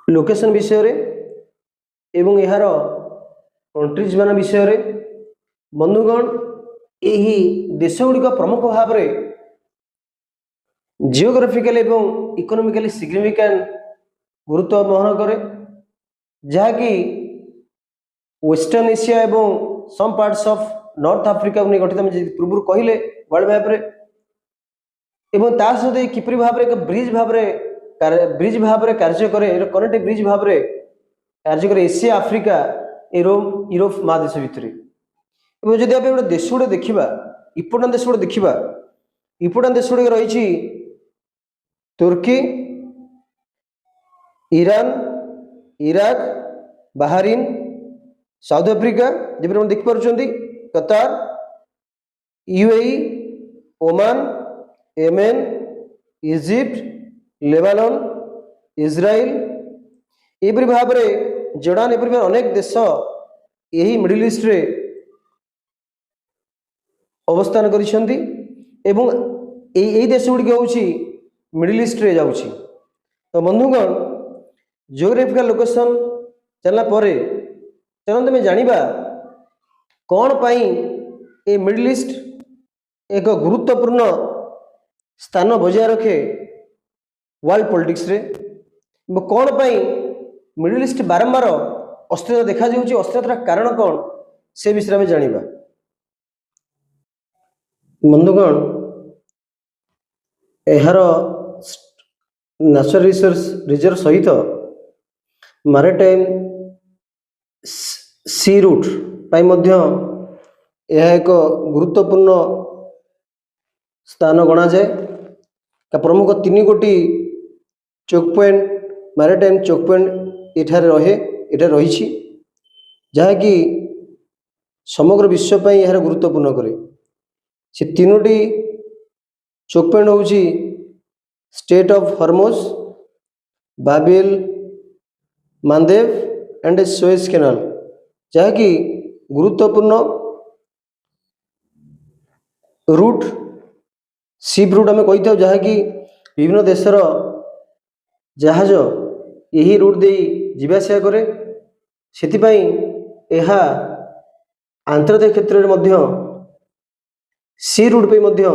Location विषय रे एवं यार कंट्रीज मान विषय रे बंधुगण यही देश गुड़िक प्रमुख भाव में जियोग्राफिकल एवं इकोनॉमिकली सिग्निफिकेंट गुरुत्व बहन करे जहाँकि वेस्टर्न एशिया एवं some parts of North Africa को गठित पूर्व कहले वर्ल्ड मैप रे एवं ता सहित किपरि भाव एक ब्रिज भाव कार्य करे कनेक्टिव ब्रिज भाव कार्य करे एशिया आफ्रिका यूरोप महादेश भितर जदि आप गोटे देश गुड़े देखा इम्पोर्टाट देश गुड़े देखा इम्पोर्टाट देश गुड़िक रही तुर्की Iran Iraq Bahrain South Africa जब देखिपुंट Qatar UAE Oman Yemen Egypt Lebanon Israel एपरी भाव में जर्डान एपरी अनेक देश यही मिडिल ईस्ट रे अवस्थान करिसेंती एवं यही देश गुड़िक हूँ मिडिल ईस्ट रे जाउछि। तो बंधुगण जियोग्राफिकल लोकेशन चलना परे चलते में जानिबा कौन पाई ए मिडिल ईस्ट एक गुरुत्वपूर्ण स्थान बजाय रखे वर्ल्ड पॉलिटिक्स रे कौन पाई मिडिल ईस्ट बारंबार अस्थिरता देखा जाउछि अस्थिरतार कारण कौन से विषय में जानिबा। बंधुगण यार नेचुरल रिजर्व सहित मैरीटाइम सी रूट पाई मध्य यह एक गुरुत्वपूर्ण स्थान गणा जाए प्रमुख 3 गोटी choke point maritime choke point एठारे रही जहाँकि समग्र विश्व पर यार गुरुत्वपूर्ण करे से 3टी चोक पॉइंट हूँ state of Hormuz Babil Maldives and Suez canal जहाँकि गुरुत्वपूर्ण रूट सीप रूट आम कही था जहाँकि विभिन्न देशर जहाज यही रूट दे जीवासा करे सेथिपाई यह आंतर्जातिक क्षेत्र में मध्य सी रूट पे मध्य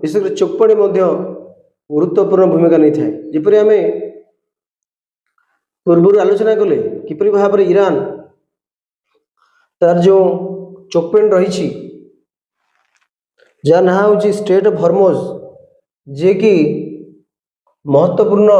विशेषकर चोकपॉइंट मध्य गुरुत्वपूर्ण भूमिका नहीं थाए जपरि आम पूर्व आलोचना कले किपरि भाव में ईरान तार जो चोक पॉइंट रही जहाँ ना हूँ स्टेट ऑफ हॉर्मुज जे कि महत्वपूर्ण